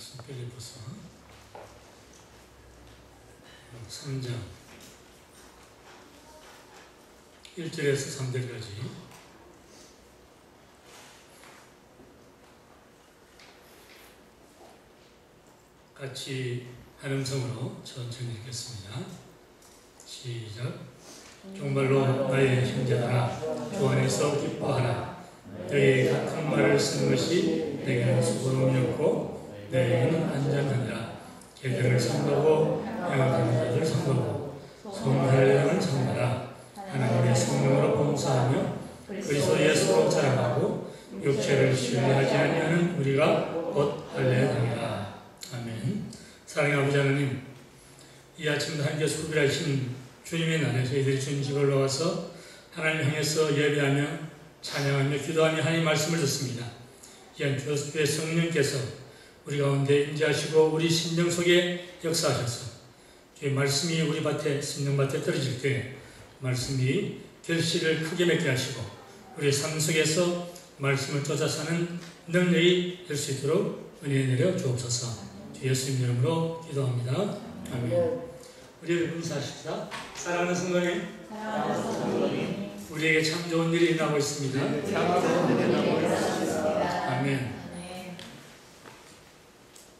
말씀 빌립보서 3장 1절에서 3절까지 같이 한 음성으로 천천히 읽겠습니다. 시작. 정말로 너의 형제들아 주 안에서 기뻐하라. 너희 같은 말을 쓰는 것이 내게는 수고로움이었고 너희는 안전하니라. 계절을 삼가고 양육하는 자들 삼가고 성하려는 삼가라. 하나님의 성령으로 봉사하며 그리스도 예수로 자랑하고 육체를 신뢰하지 아니하는 우리가 곧 할례당이라. 아멘. 사랑의 아버지 하나님, 이 아침도 하나님께서 구별하신 주님의 날에 저희들이 주님 집에 올라와서 하나님 향해서 예배하며 찬양하며 기도하며 하나님 말씀을 듣습니다. 이한 주의 성령께서 우리 가운데 임재하시고 우리 심령 속에 역사하셔서 주의 말씀이 우리 밭에 심령밭에 떨어질 때 말씀이 결실을 크게 맺게 하시고 우리의 삶 속에서 말씀을 쫓아 사는 능력이 될 수 있도록 은혜 내려 주옵소서. 주 예수님 이름으로 기도합니다. 아멘. 우리를 봉사하십시다. 사랑하는 성도님, 우리에게 참 좋은 일이 일어나고 있습니다. 아멘.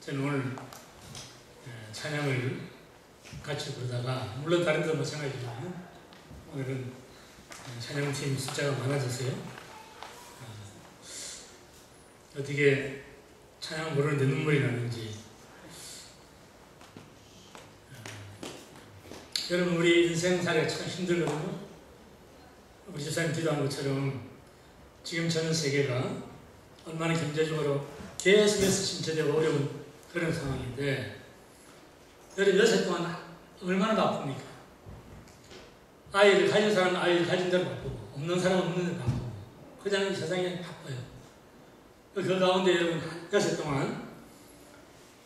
저는 오늘 찬양을 같이 부르다가, 물론 다른 데도 마찬가지지만 오늘은 찬양팀 숫자가 많아졌어요. 어떻게 찬양 부르는데 눈물이 나는지. 여러분, 우리 인생살이가 참 힘들거든요. 우리 집사님 기도한 것처럼 지금 전 세계가 얼마나 경제적으로 계속해서 침체되고 어려운 그런 상황인데, 여러분 6살 동안 얼마나 바쁩니까? 아이를 가진 사람은 아이를 가진 대로 바쁘고 없는 사람은 없는 대로 바쁘고 그냥 이 세상이 바빠요. 그 가운데 여러분 6살 동안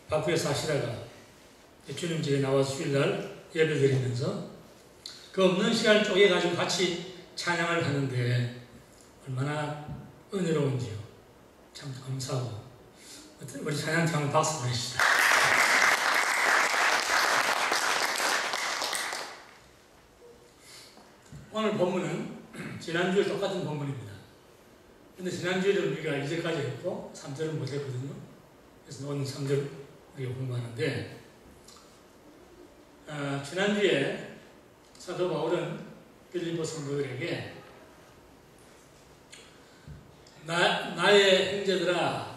바쁘게 사시다가 주님 집에 나와서 주일날 예배 드리면서 그 없는 시간을 쪼개가지고 같이 찬양을 하는데 얼마나 은혜로운지요. 참 감사하고. 우리 찬양팀 한번 박수 보내시다. 오늘 본문은 지난주에 똑같은 본문입니다. 근데 지난주에는 우리가 2절까지 했고 3절은 못했거든요. 그래서 오늘 3절 우리가 공부하는데, 지난주에 사도 바울은 빌립보 성도들에게 나의 형제들아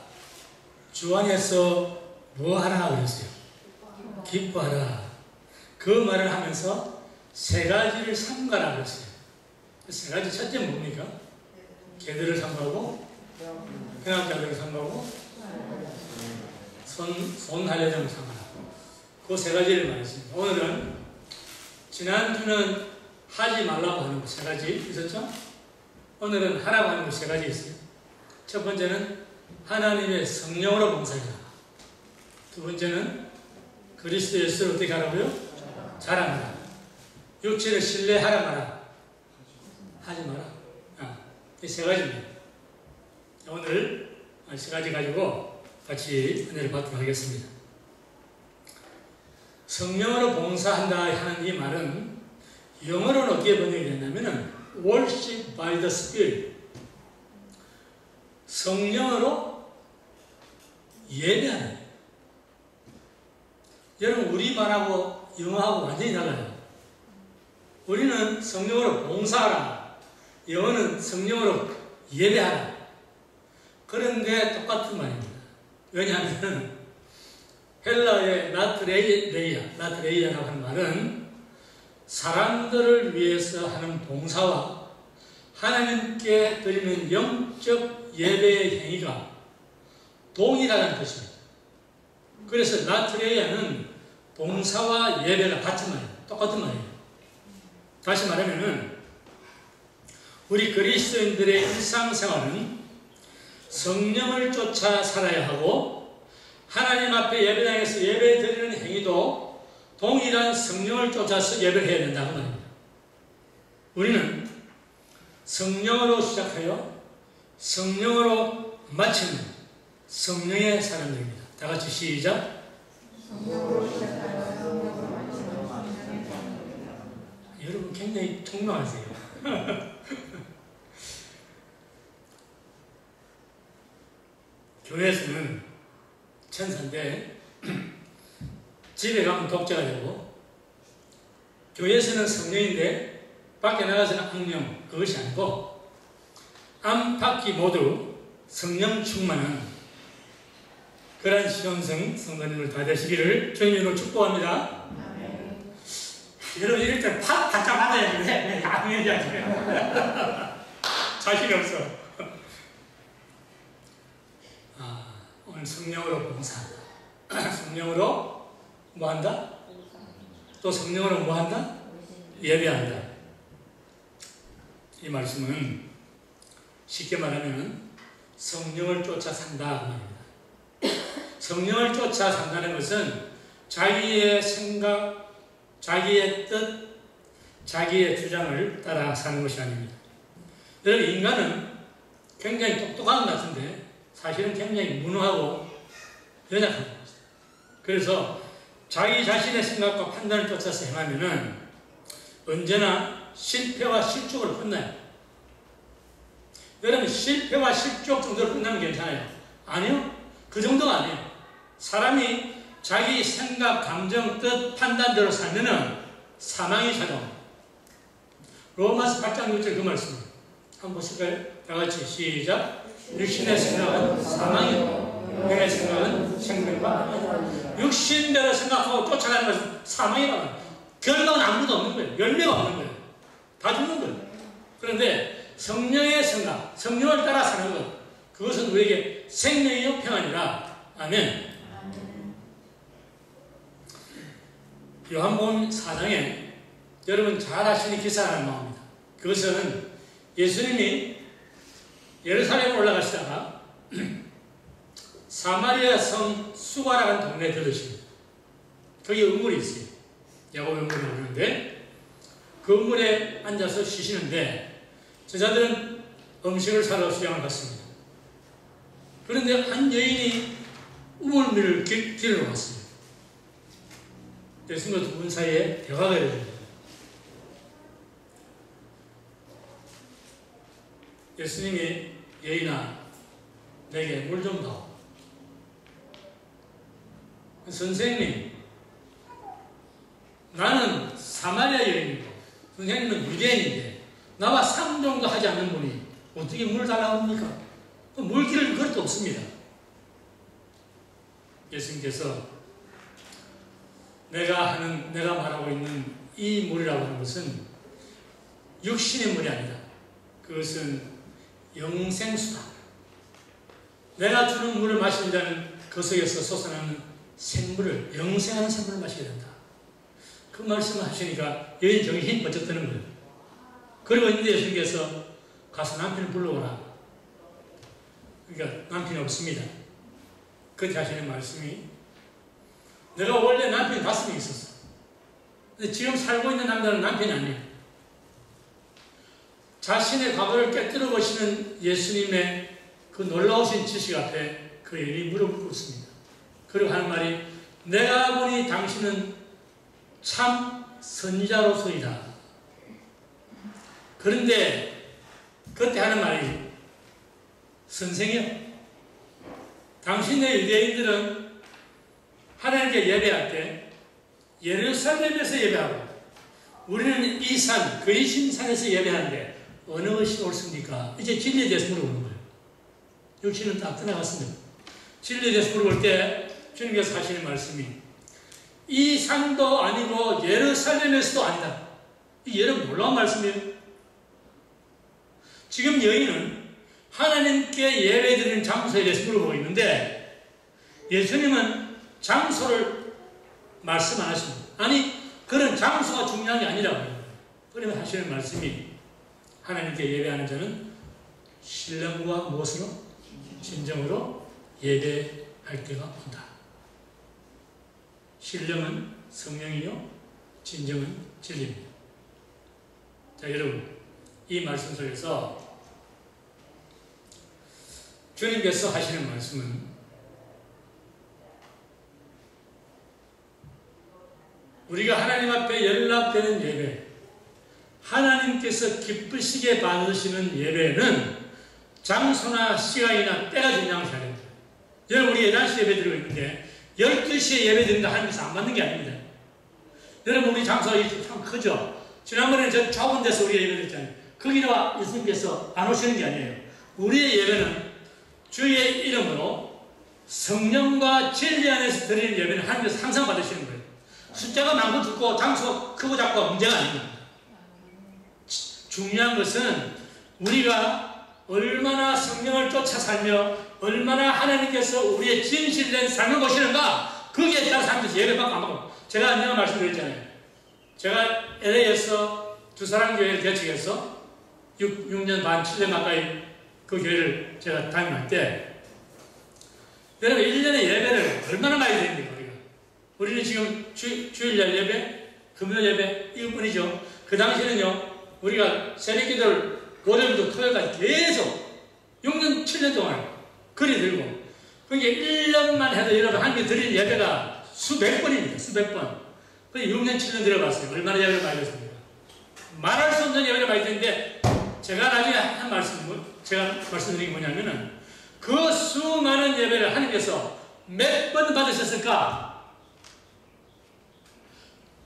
주 안에서 뭐하라 그랬어요? 기뻐하라. 그 말을 하면서 세 가지를 삼가라 그랬어요. 세 가지, 첫째 뭡니까? 계들을 삼가고 평안자들을 삼가고 손하려는 삼가라. 그 세 가지를 말했습니다. 오늘은 지난주는 하지 말라고 하는 거 세 가지 있었죠? 오늘은 하라고 하는 거 세 가지 있어요. 첫 번째는 하나님의 성령으로 봉사해라. 두 번째는 그리스도 예수를 어떻게 하라고요? 자랑하라. 육체를 신뢰하라 마라. 하지 마라. 이 세 가지입니다. 오늘 세 가지 가지고 같이 은혜를 받도록 하겠습니다. 성령으로 봉사한다 하는 이 말은 영어로는 어떻게 번역이 됐냐면은 worship by the Spirit. 성령으로 예배하는. 여러분, 우리말하고 영어하고 완전히 달라요. 우리는 성령으로 봉사하라. 영어는 성령으로 예배하라. 그런데 똑같은 말입니다. 왜냐하면 헬라의 라트레이아라고 하는 말은 사람들을 위해서 하는 봉사와 하나님께 드리는 영적 예배의 행위가 동일하다는 뜻입니다. 그래서 라트레이아는 봉사와 예배가 같은 말이에요. 똑같은 말이에요. 다시 말하면은 우리 그리스도인들의 일상생활은 성령을 쫓아 살아야 하고 하나님 앞에 예배당에서 예배 드리는 행위도 동일한 성령을 쫓아서 예배를 해야 된다고 말입니다. 우리는 성령으로 시작하여 성령으로 마치는 성령의 사람들입니다. 다 같이 시작. 여러분 굉장히 통명하세요. 교회에서는 천사인데 집에 가면 독자가 되고, 교회에서는 성령인데 밖에 나가서는 악령, 그것이 아니고 안팎이 모두 성령 충만한 그런 시온성 성도님을 다 되시기를 주님으로 축복합니다. 여러분 이럴 때 팍 바짝 맞아야 되는데 안 얘기하시네요. 자신이 없어. 오늘 성령으로 봉사한다. 성령으로 뭐한다? 또 성령으로 뭐한다? 예배한다. 이 말씀은 쉽게 말하면 성령을 쫓아 산다 그 말입니다. 성령을 쫓아 산다는 것은 자기의 생각, 자기의 뜻, 자기의 주장을 따라 사는 것이 아닙니다. 여러분 인간은 굉장히 똑똑한 것 같은데 사실은 굉장히 무능하고 연약한 것입니다. 그래서 자기 자신의 생각과 판단을 쫓아서 행하면은 언제나 실패와 실족으로 끝나요. 여러분 실패와 실족 정도로 끝나면 괜찮아요? 아니요. 그 정도가 아니에요. 사람이 자기 생각, 감정, 뜻, 판단대로 살면은 사망이 찾아옵니다. 로마서 8장 6절 그 말씀입니다. 한번 보실까요? 다 같이 시작. 육신의 생각은 사망이고 영의 생각은 생명과. 육신대로 생각하고 쫓아가는 것은 사망이라고 합니다. 결과는 아무도 없는 거예요. 열매가 없는 거예요. 다 죽는 거예요. 그런데 성령의 생각, 성령을 따라 사는 것, 그것은 우리에게 생명이요 평안이라. 아멘. 요한복음 4장에 여러분 잘 아시는 기사가 나옵니다. 그것은 예수님이 예루살렘에 올라가시다가 사마리아 성 수가라는 동네에 들으십니다. 거기 우물이 있어요. 야곱 우물이 오는데 그 우물에 앉아서 쉬시는데 제자들은 음식을 사러 수양을 갔습니다. 그런데 한 여인이 우물물을 길러 왔어요. 예수님과 두 분 사이에 대화가 일어납니다. 예수님이 여인아 내게 물 좀 더. 선생님 나는 사마리아 여인이고 선생님은 유대인인데 나와 상종도 하지 않는 분이 어떻게 물 달라고 합니까? 물 기를 그릇도 없습니다. 예수님께서 내가 말하고 있는 이 물이라고 하는 것은 육신의 물이 아니다. 그것은 영생수다. 내가 주는 물을 마시는 자는 그 속에서 솟아나는 생물을, 영생하는 생물을 마시게 된다. 그 말씀을 하시니까 여인 정신이 번쩍 드는 거예요. 그리고 있는데 예수님께서 가서 남편을 불러오라. 그러니까 남편이 없습니다. 그때 하시는 말씀이 내가 원래 남편이 5명 있었어. 근데 지금 살고 있는 남자는 남편이 아니에요. 자신의 과거를 깨뜨려 보시는 예수님의 그 놀라우신 지식 앞에 그 여인이 무릎을 꿇습니다. 그리고 하는 말이 내가 보니 당신은 참 선지자로서이다. 그런데 그때 하는 말이 선생이요. 당신의 유대인들은 하나님께 예배할 때 예루살렘에서 예배하고 우리는 이 산, 그리심산에서 예배하는데 어느 것이 옳습니까? 이제 진리에 대해서 물어보는 거예요. 육신은 다 떠나갔습니다. 진리에 대해서 물어볼 때 주님께서 하시는 말씀이 이 산도 아니고 예루살렘에서도 아니다. 이 여러분 놀라운 말씀이에요. 지금 여인은 하나님께 예배드리는 장소에 대해서 물어보고 있는데 예수님은 장소를 말씀 안 하십니다. 아니 그런 장소가 중요한 게 아니라고요. 그러면 하시는 말씀이 하나님께 예배하는 자는 신령과 무엇으로? 진정으로 예배할 때가 온다. 신령은 성령이요 진정은 진리입니다. 자 여러분 이 말씀 속에서 주님께서 하시는 말씀은 우리가 하나님 앞에 연락되는 예배, 하나님께서 기쁘시게 받으시는 예배는 장소나 시간이나 때가 중요한 것이 아닙니다. 여러분, 우리 11시 예배 드리고 있는데 12시에 예배 드린다 하면서 안 맞는 게 아닙니다. 여러분, 우리 장소가 참 크죠? 지난번에 저 좁은 데서 우리가 예배 드렸잖아요. 거기로 예수님께서 안 오시는 게 아니에요. 우리의 예배는 주의 이름으로 성령과 진리 안에서 드리는 예배는 하나님께서 항상 받으시는 거예요. 숫자가 많고 적고 장소가 크고 작고가 문제가 아닙니다. 중요한 것은 우리가 얼마나 성령을 쫓아 살며 얼마나 하나님께서 우리의 진실된 삶을 보시는가, 거기에 따라서 하면서 예배받고 안 받고. 제가 언젠가 말씀드렸잖아요. 제가 LA에서 두사랑교회를 개척해서 6년 반, 7년 가까이 그 교회를 제가 담임할 때, 여러분 1년에 예배를 얼마나 많이 드립니까? 우리는 지금 주일날 예배, 금요일 예배 이것뿐이죠. 그 당시에는요, 우리가 새벽기도를 월요일부터 토요일까지 계속 6년, 7년 동안 거리 들고, 그게 1년만 해도 여러분 하나님께 드리는 예배가 수백 번입니다. 수백 번. 그게 6년, 7년 들어봤어요. 얼마나 예배를 많이 드렸습니까? 말할 수 없는 예배를 많이 드렸는데, 제가 나중에 한 제가 말씀드린 게 뭐냐면은, 그 수많은 예배를 하나님께서 몇 번 받으셨을까?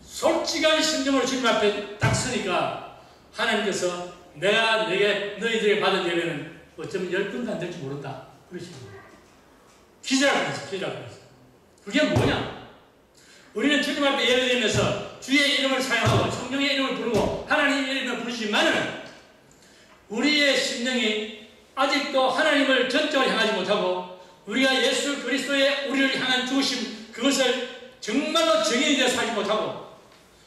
솔직한 심정으로 주님 앞에 딱 서니까 하나님께서 내가 너희들에게 받은 예배는 어쩌면 10번도 안 될지 모른다. 그러시는 거예요. 기절하면서. 그게 뭐냐? 우리는 주님 앞에 예배드리면서 주의 이름을 사용하고 성령의 이름을 부르고 하나님의 이름을 부르지만은 우리의 심령이 아직도 하나님을 전적으로 향하지 못하고 우리가 예수 그리스도의 우리를 향한 주심, 그것을 정말로 정인이 되어 살지 못하고,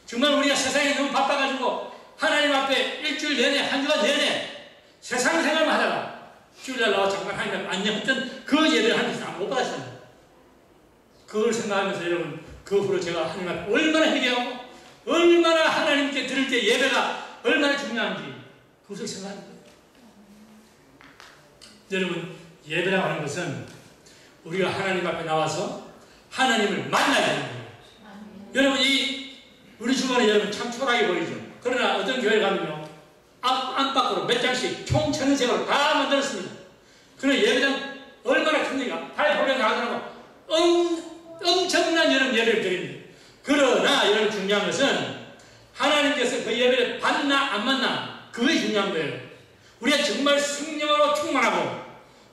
정말 우리가 세상에 너무 바빠가지고 하나님 앞에 일주일 내내, 한 주간 내내 세상 생활만 하다가 주일날 나와 잠깐 하나님 앞에 안녕했던 그 예배를 하면서 못 받았습니다. 그걸 생각하면서 여러분, 그 후로 제가 하나님 앞에 얼마나 회개하고 얼마나 하나님께 드릴 때 예배가 얼마나 중요한지 그것을 생각합니다. 여러분, 예배라고 하는 것은 우리가 하나님 앞에 나와서 하나님을 만나야 되는 거예요. 여러분, 우리 주변에 여러분 참 초라하게 보이죠. 그러나 어떤 교회 가면요, 안팎으로 몇 장씩 총 1000원씩으로 다 만들었습니다. 그런 예배장 얼마나 큽니까? 파이프를 나가더라고 엄청난 여러분 예배를 드립니다. 그러나 여러분 중요한 것은 하나님께서 그 예배를 받나 안 받나, 그게 중요한 거예요. 우리가 정말 성령으로 충만하고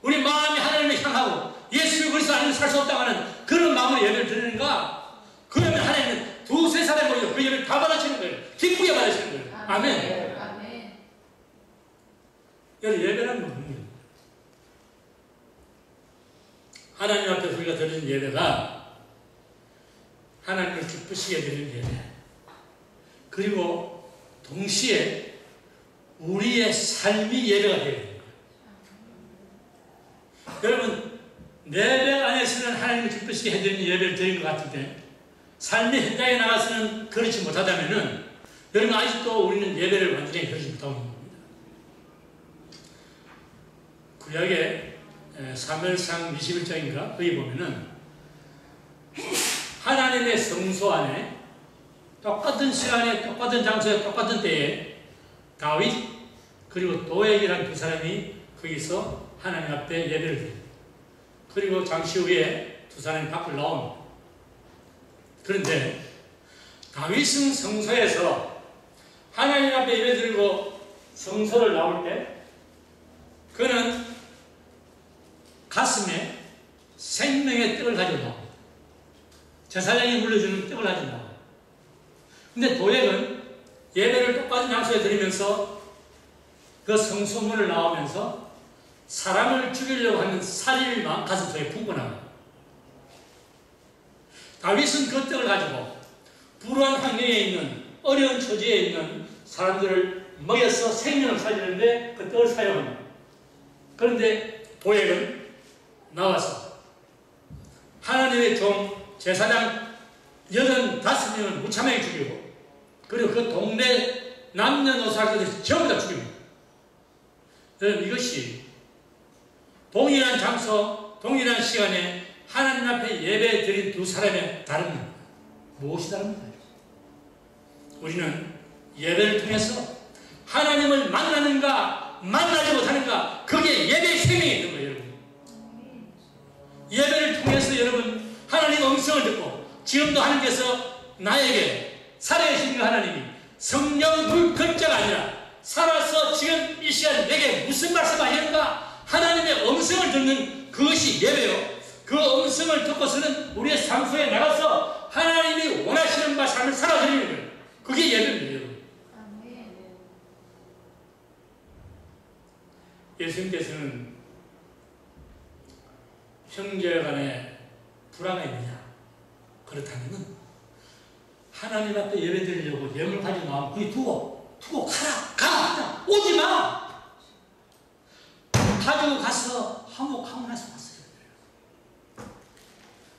우리 마음이 하나님을 향하고 예수 그리스도 안에서 살 수 없다고 하는 그런 마음으로 예배를 드리는가? 그러면 하나님은 두세 사람이 모여서 그 예배를 다 받아치는 거예요. 기쁘게 받아치는 거예요. 아멘. 아멘. 여러분, 예배란 뭐예요? 하나님 앞에서 우리가 드리는 예배가 하나님을 기쁘시게 드리는 예배, 그리고 동시에 우리의 삶이 예배가 되어야 돼요. 여러분, 예배 안에서는 하나님을 기쁘시게 해드리는 예배를 드린 것 같은데 삶의 현장에 나가서는 그렇지 못하다면은 여러분, 아직도 우리는 예배를 완전히 그러지 못하고 있는 겁니다. 구약의 사무엘상 21장인가 거기 보면은 하나님의 성소 안에 똑같은 시간에 똑같은 장소에 똑같은 때에 다윗 그리고 도액이라는 두 사람이 거기서 하나님 앞에 예배를 드립니다. 그리고 잠시 후에 두 사람이 밖을 나옵니다. 그런데 다윗은 성소에서 하나님 앞에 예배 드리고 성소를 나올 때 그는 가슴에 생명의 떡을 가지고 나옵니다. 제사장이 물려주는 떡을 가지고 나옵니다. 근데 도액은 예배를 똑같은 장소에 드리면서 그 성소문을 나오면서 사람을 죽이려고 하는 살인을 가슴속에 품고 나옵니다. 다윗은 그 떡을 가지고 불우한 환경에 있는 어려운 처지에 있는 사람들을 먹여서 생명을 살리는데 그 떡을 사용합니다. 그런데 도액은 나와서 하나님의 종 제사장 85명을 무참하게 죽이고 그리고 그 동네 남녀노소 할 것을 전부 다 죽입니다. 여러분, 이것이 동일한 장소, 동일한 시간에 하나님 앞에 예배 드린 두 사람의 다릅니다. 무엇이 다릅니까? 우리는 예배를 통해서 하나님을 만나는가 만나지 못하는가, 그게 예배의 생명이 있는 거예요. 여러분, 예배를 통해서 여러분 하나님의 음성을 듣고, 지금도 하나님께서 나에게 살아계신 그 하나님이 성령 물 글자가 아니라 살아서 지금 이 시간 내게 무슨 말씀하시는가 하나님의 음성을 듣는 그것이 예배요. 그 음성을 듣고서는 우리의 삶 속에 나가서 하나님이 원하시는 바 삶을 살아드리는 거예요. 그게 예배입니다. 예수님께서는 형제 간에 불화가 있느냐? 그렇다면 하나님 앞에 예배 드리려고 예물 가지고 나오면 거기 두고 가라! 오지 마! 가지고 가서 화목하고 나서 왔어요.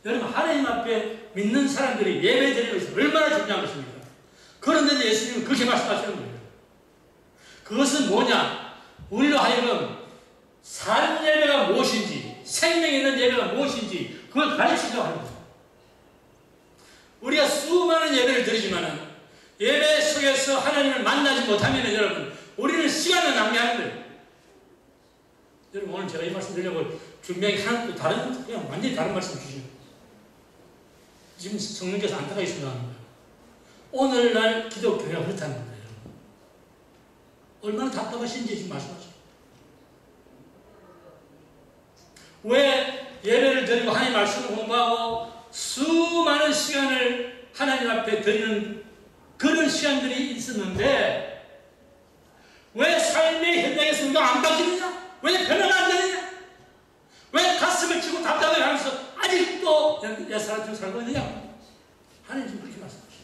여러분, 하나님 앞에 믿는 사람들이 예배 드리는 것이 얼마나 중요한 것입니까? 그런데 예수님은 그렇게 말씀하시는 거예요. 그것은 뭐냐? 우리로 하여금 산 예배가 무엇인지, 생명 있는 예배가 무엇인지 그걸 가르치려고 하는 거예요. 우리가 수많은 예배를 드리지만 예배 속에서 하나님을 만나지 못하면 여러분, 우리는 시간을 낭비하는 거예요. 여러분, 오늘 제가 이 말씀 드리려고 준비한 게 하나도 다른, 그냥 완전히 다른 말씀 주시죠. 지금 성령께서 안타가 있습니다 하는 거예요. 오늘날 기독교가 그렇다는 거예요. 얼마나 답답하신지 지금 말씀하시죠. 왜 예배를 드리고 하나님 말씀을 공부하고 수많은 시간을 하나님 앞에 드리는 그런 시간들이 있었는데 왜 삶의 현장에서 우리가 안 바뀌느냐? 왜 변화가 안 되느냐? 왜 가슴을 치고 답답해 하면서 아직도 옛사람처럼 살고 있느냐? 하나님 지금 그렇게 말씀하시죠.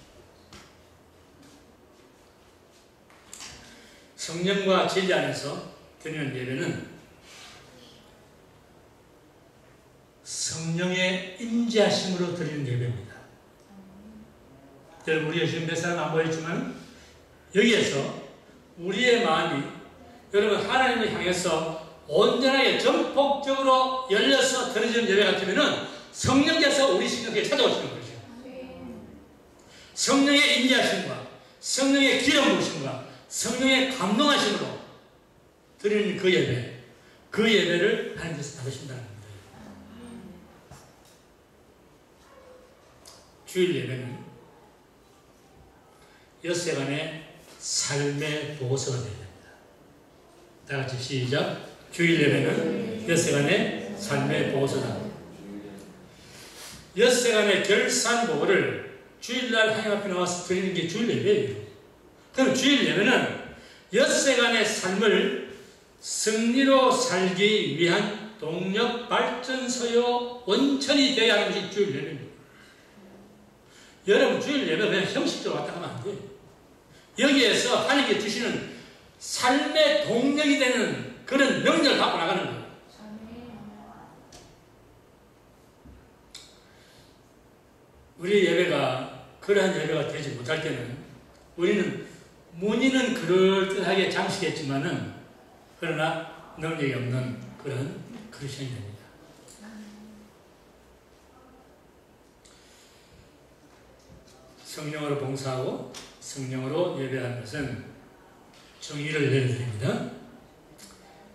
성령과 진리 안에서 드리는 예배는 성령의 임재하심으로 드리는 예배입니다. 여러분, 우리가 지금 몇 사람 안 보였지만 여기에서 우리의 마음이 여러분 하나님을 향해서 온전하게 전폭적으로 열려서 드려지는 예배 같으면 성령께서 우리 심령에 찾아오시는 거죠. 성령의 임재하심과 성령의 기름 부으심과 성령의 감동하심으로 드리는 그 예배, 그 예배를 하나님께서 받으신다는 겁니다. 주일 예배는 엿새간의 삶의 보고서가 되어야 됩니다. 다 같이 시작. 주일 예배는 엿새간의 삶의 보고서다. 엿새간의 결산보고를 주일날 하나님 앞에 나와서 드리는 게 주일 예배예요. 그럼 주일 예배는 엿새간의 삶을 승리로 살기 위한 동력 발전소요 원천이 되어야 하는 것이 주일 예배입니다. 여러분, 주일 예배 그냥 형식적으로 왔다 가면 안 돼요. 여기에서 하나님께 주시는 삶의 동력이 되는 그런 능력을 갖고 나가는 거예요. 우리 예배가 그러한 예배가 되지 못할 때는 우리는 문의는 그럴듯하게 장식했지만은 그러나 능력이 없는 그런 크리스천이 됩니다. 성령으로 봉사하고 성령으로 예배하는 것은 정의를 내려드립니다.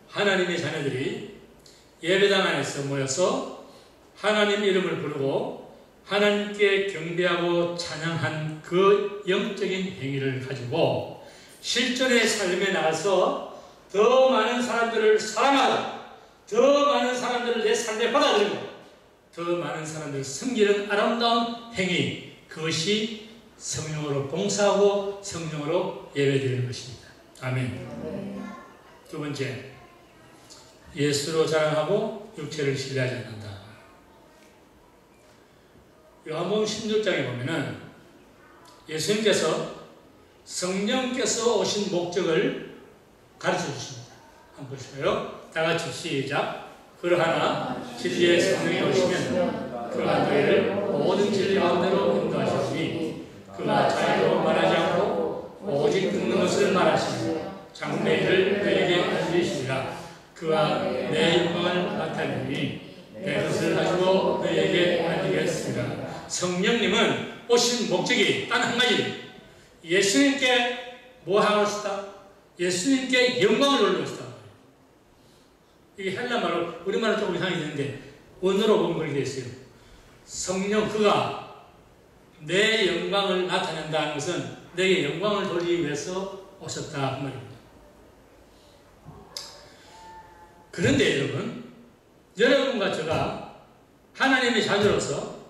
하나님의 자녀들이 예배당 안에서 모여서 하나님 이름을 부르고 하나님께 경배하고 찬양한 그 영적인 행위를 가지고 실전의 삶에 나가서 더 많은 사람들을 사랑하고 더 많은 사람들을 내 삶에 받아들이고 더 많은 사람들을 섬기는 아름다운 행위, 그것이 성령으로 봉사하고 성령으로 예배드리는 것입니다. 아멘. 두 번째, 예수로 자랑하고 육체를 신뢰하지 않는다. 요한복음 16장에 보면은 예수님께서 성령께서 오신 목적을 가르쳐 주십니다. 한번 보시고요. 다 같이 시작. 그러하나 진리의 성령이 오시면 그가 너희를 모든 진리 가운데로 인도하시니 그가 자유로 말하지 않고 오직 듣는 것을 말하시며 장래일을 너희에게 알리시리라. 그가 내 영광을 나타내니 내 것을 가지고 너희에게 알리겠습니다. 성령님은 오신 목적이 단 한 가지, 예수님께 뭐 하고 싶다? 예수님께 영광을 돌리고 싶다. 이게 헬라말로 우리말은 조금 이상이 되는데 원어로 보면 그렇게 되어 있어요. 성령 그가 내 영광을 나타낸다는 것은 내게 영광을 돌리기 위해서 오셨다 그 말입니다. 그런데 여러분과 제가 하나님의 자녀로서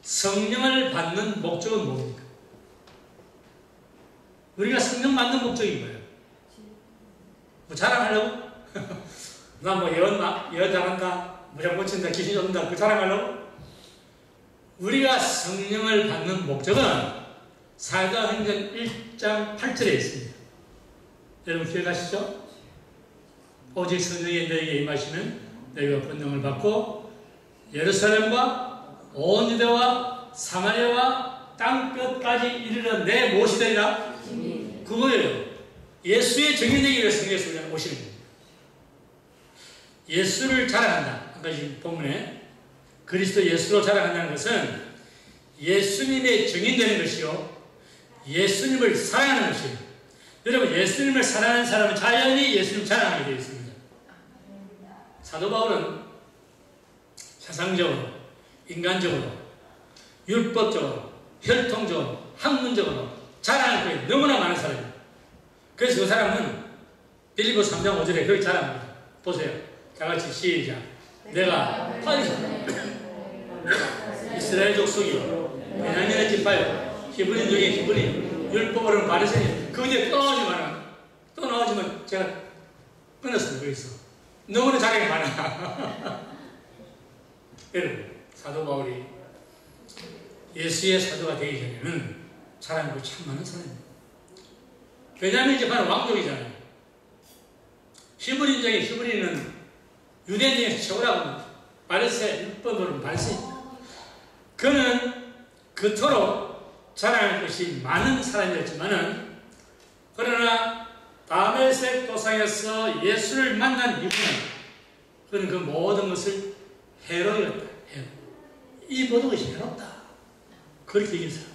성령을 받는 목적은 뭡니까? 우리가 성령 받는 목적이 뭐예요? 뭐 자랑하려고? 나 뭐 예언 잘한다, 무장 고친다, 귀신 쫓는다, 그 자랑하려고? 우리가 성령을 받는 목적은 사도행전 1장 8절에 있습니다. 여러분 기억하시죠? 오직 성령이 너에게 임하시면 너희가 권능을 받고 예루살렘과 온 유대와 사마리아와 땅끝까지 이르러 내 무엇이 되리라? 그거예요. 예수의 증인되기 위해 성령이 오시는 겁니다. 예수를 자랑한다. 아까 지금 본문에 그리스도 예수로 자랑한다는 것은 예수님의 증인되는 것이요, 예수님을 사랑하는 것이에요. 여러분, 예수님을 사랑하는 사람은 자연히 예수님을 자랑하게 되어 있습니다. 사도 바울은 세상적으로, 인간적으로, 율법적으로, 혈통적으로, 학문적으로 자랑할 게 너무나 많은 사람이에요. 그래서 그 사람은 빌립보 3장 5절에 그렇게 자랑합니다. 보세요. 다같이 시작. 내가 이스라엘 족속이요, 베냐민의 지파요, 히브리인 중에 히브리인, 율법으로는 바리새인. 그 이제 또 나오지만 제가 끊었어요. 거기서 너무나 자랑이 많아. 여러분, 사도 바울이 예수의 사도가 되기 전에는 자랑이 참 많은 사람입니다. 베냐민 지파는 왕족이잖아요. 히브리인 중에 히브리인은 유대인 중에서 최고라고 바리새 율법으로는 바리새인. 그는 그토록 자랑할 것이 많은 사람이었지만은, 그러나 다메섹 도상에서 예수를 만난 이후는 그는 그 모든 것을 해로 여겼다. 해로. 이 모든 것이 해롭다. 그렇게 얘기했어요.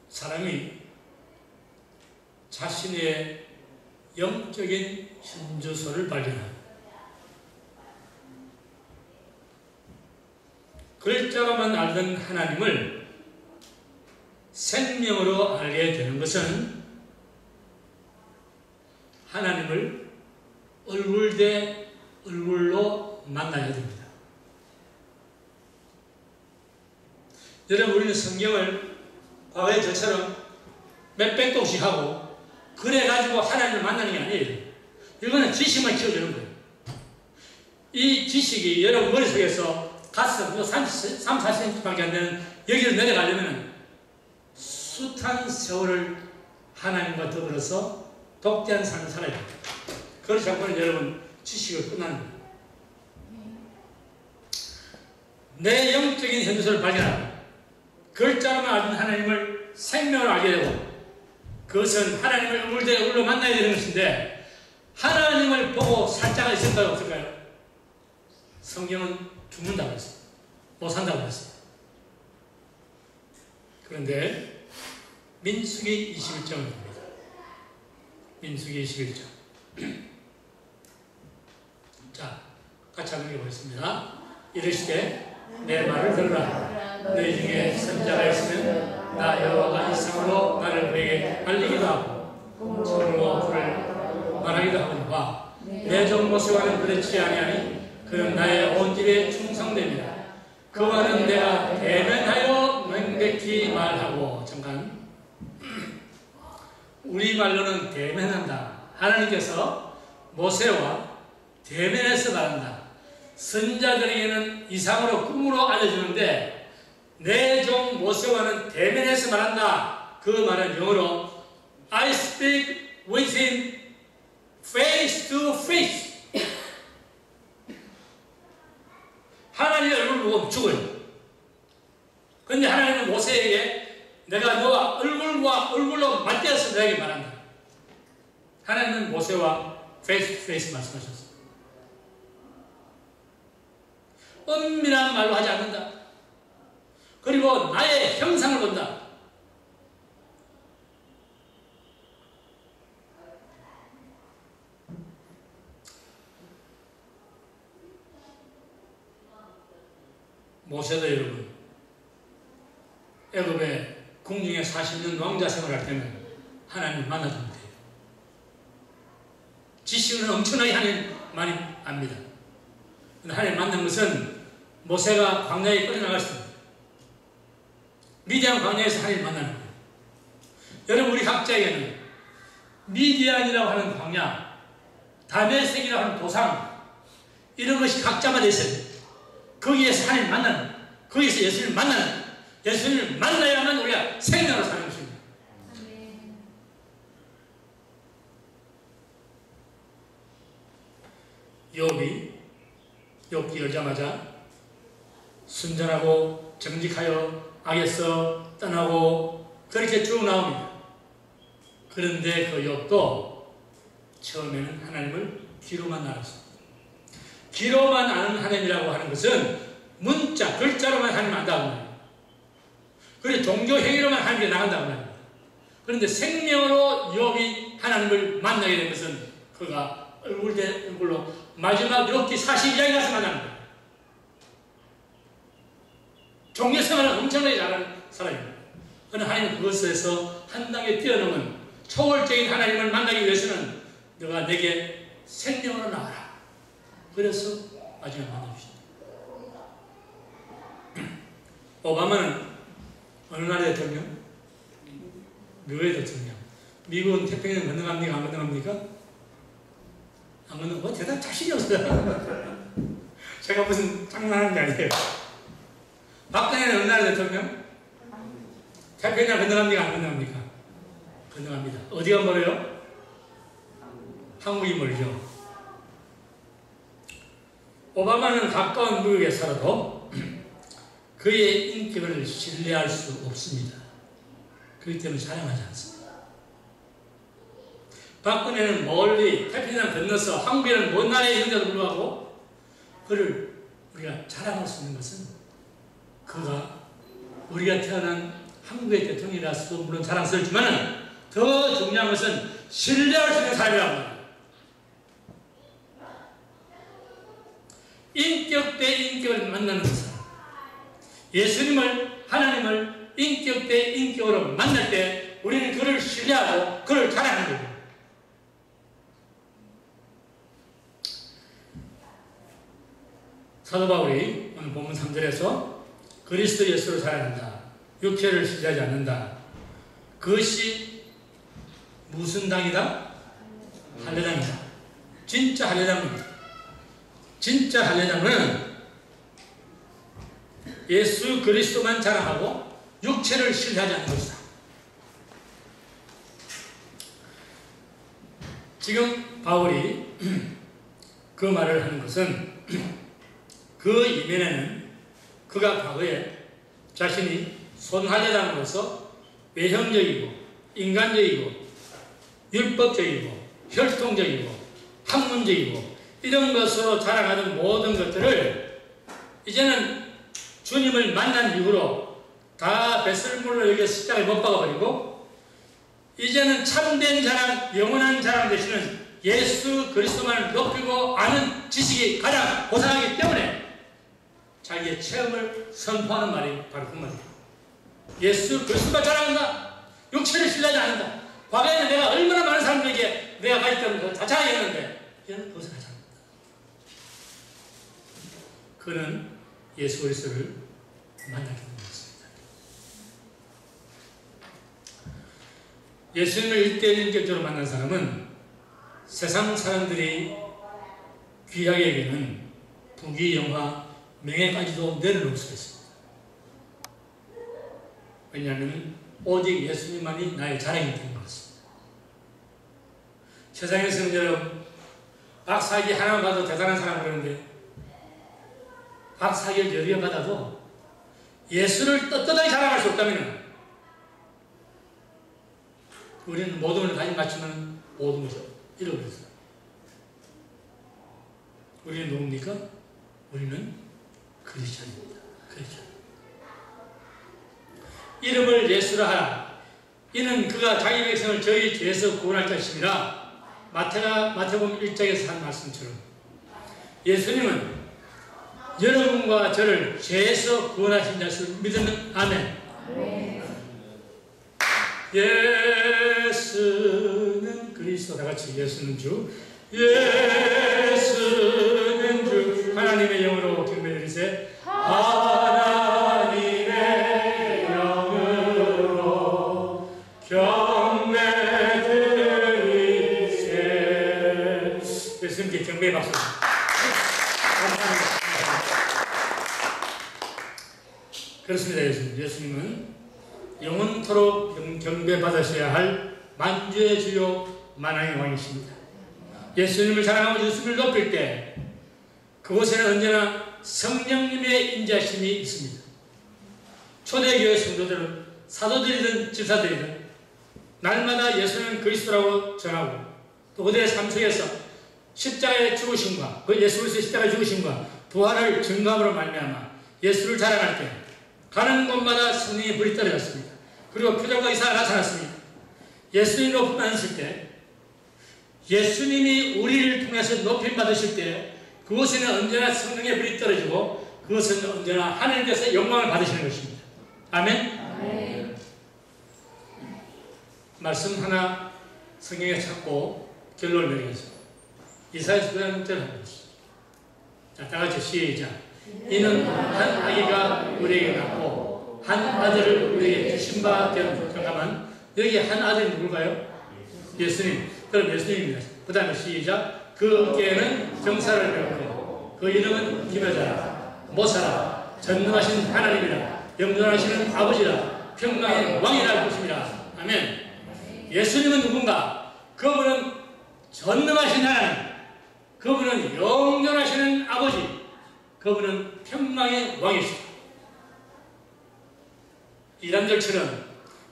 사람이 자신의 영적인 현주소를 발견합니다. 글자로만 알던 하나님을 생명으로 알게 되는 것은 하나님을 얼굴 대 얼굴로 만나야 됩니다. 여러분, 우리는 성경을 과거에 저처럼 몇백 동씩 하고 그래가지고 하나님을 만나는 게 아니에요. 이거는 지식만 키워주는 거예요. 이 지식이 여러분 머릿속에서 가슴 3-4cm밖에 안 되는 여기를 내려가려면 숱한 세월을 하나님과 더불어서 독대한 삶을 살아야 됩니다. 그렇지 않고는 여러분 지식을 끝나는 거예요. 내 영적인 현주소를 발견하고 글자로만 알던 하나님을 생명으로 알게 되고, 그것은 하나님을 얼굴 대 얼굴로 만나야 되는 것인데, 하나님을 보고 살자가 있을까요? 없을까요? 성경은 죽는다고 했어요. 못 산다고 했어요. 그런데 민수기 21장을 봅니다. 민수기 21장. 자, 같이 한번 읽어보겠습니다. 이르시되 내 말을 들으라. 너희 중에 선자가 있으면 나 여호와가 이상으로 나를 그에게 알리기도 하고 천으로 그를 말하기도 하거니와 내 종 모세와는 그렇지 아니하니 그는 나의 온 집에 충성됩니다. 그와는 내가 대면하여 명백히 말하고. 잠깐, 우리말로는 대면한다. 하나님께서 모세와 대면해서 말한다. 선자들에게는 이상으로 꿈으로 알려주는데 내 종 모세와는 대면해서 말한다. 그 말은 영어로 I speak with him face to face. 하나님의 얼굴을 보고 죽어요. 그런데 하나님은 모세에게 내가 너와 얼굴과 얼굴로 맞대어서 너에게 말한다. 하나님은 모세와 face to face 말씀하셨어요. 은밀한 말로 하지 않는다. 그리고 나의 형상을 본다. 모세도 여러분, 애굽의 궁중에 40년 왕자 생활할 때는 하나님 만나도 못해요. 지식은 엄청나게 하나님 많이 압니다. 근데 하나님 만난 것은 모세가 광야에 끌어나갔습니다. 미디안 광야에서 하나님 만나는 거예요. 여러분, 우리 각자에게는 미디안이라고 하는 광야, 다메섹이라고 하는 도상, 이런 것이 각자마다 있어요. 거기에서 하나님 만나는, 거기에서 예수님을 만나는, 예수님을 만나야만 우리가 생명으로 사는 것입니다. 욥기 열자마자 순전하고 정직하여 악에서 떠나고 그렇게 쭉 나옵니다. 그런데 그 욥도 처음에는 하나님을 귀로만 알았습니다. 귀로만 아는 하나님이라고 하는 것은 문자, 글자로만 하나님을 안다고 합니다. 그리고 종교 행위로만 하나님께 나간다고 합니다. 그런데 생명으로 욥이 하나님을 만나게 된 것은 그가 얼굴 대 얼굴로 마지막 욥기 42장에 가서 만나는 거예요. 종교 생활을 엄청나게 잘하는 사람입니다. 그러나 하나님은 그것에서 한 단계 뛰어넘은 초월적인 하나님을 만나기 위해서는 너가 내게 생명으로 나와라. 그래서 마지막에 만나주십니다. 오바마는 어느 나라의 대통령? 미국의 대통령. 미국은 태평양 건너갑니까? 안 건너갑니까? 안 건너고 대단히 자신이 없어요. 제가 무슨 장난하는 게 아니에요. 박근혜는 어느 나라 대통령? 태평양 건너갑니까? 안 건너갑니까? 건너갑니다. 어디가 멀어요? 한국이 멀죠. 오바마는 가까운 미국에 살아도 그의 인격을 신뢰할 수 없습니다. 그렇기 때문에 사랑하지 않습니다. 박근혜는 멀리 태평양 건너서 한국에는 먼 나라의 형제도 불구하고 그를 우리가 자랑할 수 있는 것은 그가 우리가 태어난 한국의 대통령이라서도 물론 자랑스럽지만 더 중요한 것은 신뢰할 수 있는 사람이라고 합니다. 인격 대 인격을 만나는 사람. 예수님을, 하나님을 인격 대 인격으로 만날 때 우리는 그를 신뢰하고 그를 자랑하는 거예요. 사도 바울이 오늘 본문 3절에서 그리스도 예수를 사랑한다. 육체를 신뢰하지 않는다. 그것이 무슨 당이다? 할례당이다. 진짜 할례당은 진짜 할례당은 예수 그리스도만 자랑하고 육체를 신뢰하지 않는 것이다. 지금 바울이 그 말을 하는 것은 그 이면에는 그가 과거에 자신이 손할례당으로서 외형적이고 인간적이고 율법적이고 혈통적이고 학문적이고 이런 것으로 자랑하는 모든 것들을 이제는 주님을 만난 이후로 다 배설물로 여겨 십자가에 못 박아버리고 이제는 참된 자랑, 영원한 자랑 되시는 예수 그리스도만을 높이고 아는 지식이 가장 고상하기 때문에 자기의 체험을 선포하는 말이 바로 그 말이에요. 예수 그리스도만 자랑한다. 육체를 신뢰하지 않는다. 과거에는 내가 얼마나 많은 사람들에게 내가 가졌던 걸 다 자랑했는데 이제는 그것을 하지 않는다. 그는 예수 그리스도를 만나게 된 것입니다. 예수님을 1대1 인격적으로 만난 사람은 세상 사람들이 귀하게 여기는 부귀, 영화, 명예까지도 내려놓을 수 있습니다. 왜냐하면 오직 예수님만이 나의 자랑이 되는 것입니다. 세상에서는 여러분 박사학위 하나만 받아도 대단한 사람 그러는데 박사학위를 여러 개 받아도 예수를 떳떳하게 자랑할 수 없다면 우리는 모든 걸 가진 맞추면 모든 것을 잃어버렸어요. 우리는 누굽니까? 우리는 크리스천입니다. 크리스천. 이름을 예수라 하라. 이는 그가 자기 백성을 저희 죄에서 구원할 것입니다. 마태복음 1장에서 한 말씀처럼 예수님은 여러분과 저를 죄에서 구원하신 자를 믿는 아멘. 예수는 그리스도. 다같이 예수는 주, 예수는 주. 하나님의 영으로 경배드리세. 하나님의 영으로 경배드리세. 예수님께 경배의 박수. 그렇습니다. 예수님은 영원토록 경배받으셔야 할 만주의 주요 만왕의 왕이십니다. 예수님을 자랑하고 예수님을 높일 때 그곳에는 언제나 성령님의 인자심이 있습니다. 초대교회 성도들은 사도들이든 집사들이든 날마다 예수는 그리스도라고 전하고 또 그들의 삶 속에서 십자가의 죽으심과 그 예수 그리스도의 십자가의 죽으심과 부활을 증거함으로 말미암아 예수를 자랑할 때 가는 곳마다 성령의 불이 떨어졌습니다. 그리고 표적과 기사가 나타났습니다. 예수님이 높임 받으실 때, 예수님이 우리를 통해서 높임 받으실 때 그곳에는 언제나 성령의 불이 떨어지고 그것은 언제나 하나님께서 영광을 받으시는 것입니다. 아멘? 아멘. 말씀 하나 성경에 찾고 결론을 내리겠습니다. 이사야서 9장 6절 합니다. 자, 다같이 시작. 이는 한 아기가 우리에게 낳고 한 아들을 우리에게 주신 바 되었다. 잠깐만, 여기 한 아들이 누굴까요? 예수님. 그럼 예수님입니다. 그 다음에 시작. 그 어깨에는 정사를 메었고 그 이름은 기묘자라, 모사라, 전능하신 하나님이라, 영존하시는 아버지라, 평강의 왕이라 할 것입니다. 아멘. 예수님은 누군가? 그분은 전능하신 하나님, 그분은 영존하시는 아버지, 그분은 평강의 왕이십니다. 이단들처럼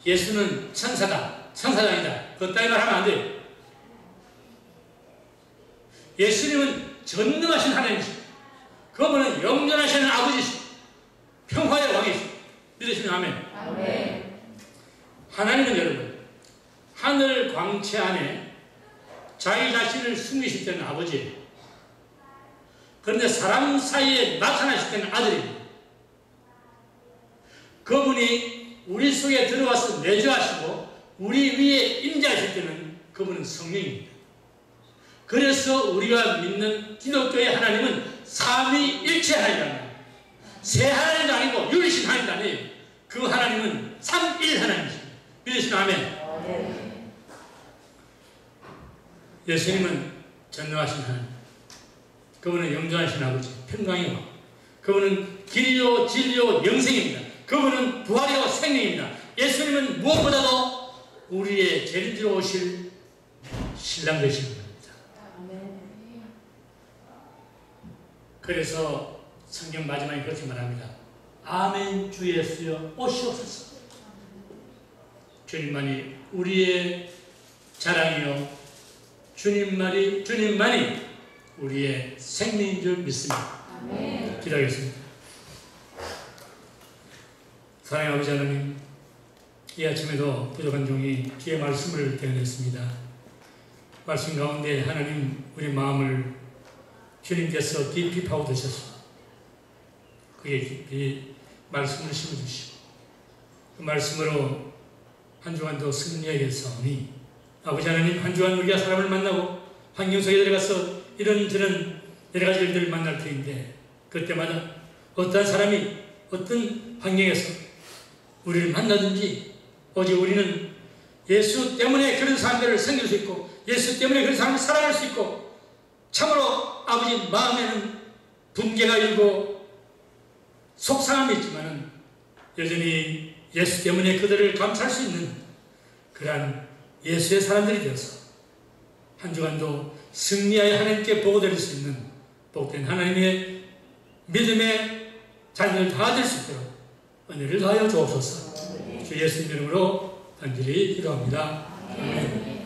예수는 천사다, 천사장이다, 그것 따위 말하면 안 돼요. 예수님은 전능하신 하나님이십니다. 그분은 영존하시는 아버지십니다. 평화의 왕이십니다. 믿으시면 아멘. 아멘. 하나님은 여러분, 하늘 광채 안에 자기 자신을 숨기실 때는 아버지예요. 그런데 사람 사이에 나타나실 때는 아들입니다. 그분이 우리 속에 들어와서 내주하시고 우리 위에 임재하실 때는 그분은 성령입니다. 그래서 우리가 믿는 기독교의 하나님은 삼위일체 하나님입니다. 세 하나님도 아니고 유일신 하나님도 아니에요. 그 하나님은 삼일 하나님이십니다. 믿으시면 아멘. 예수님은 전능하신 하나님, 그분은 영존하신 아버지, 평강의 왕, 그분은 길이요 진리요 영생입니다. 그분은 부활이요 생명입니다. 예수님은 무엇보다도 우리의 죄를 지러 오실 신랑 되신 겁니다. 그래서 성경 마지막에 그렇게 말합니다. 아멘. 주 예수여 오시옵소서. 주님만이 우리의 자랑이요, 주님만이 우리의 생명인 줄 믿습니다. 아멘. 기도하겠습니다. 사랑의 아버지 하나님, 이 아침에도 부족한 종이 주의 말씀을 대언했습니다. 말씀 가운데 하나님 우리 마음을 주님께서 깊이 파고드셔서 그에 깊이 말씀을 심어주시고 그 말씀으로 한 주간도 승리하게 사오니 아버지 하나님, 한 주간 우리가 사람을 만나고 환경 속에 들어가서 이런저런 여러 가지 일들을 만날 터인데 그때마다 어떤 사람이 어떤 환경에서 우리를 만나든지 오직 우리는 예수 때문에 그런 사람들을 섬길 수 있고 예수 때문에 그런 사람을 사랑할 수 있고 참으로 아버지 마음에는 분개가 일고 속상함이 있지만은 여전히 예수 때문에 그들을 감쌀 수 있는 그러한 예수의 사람들이 되어서 한 주간도 승리하여 하나님께 보고드릴 수 있는 복된 하나님의 믿음의 자녀를 다 될 수 있도록 은혜를 더하여 주옵소서. 주 예수님 이름으로 간절히 기도합니다. 아멘.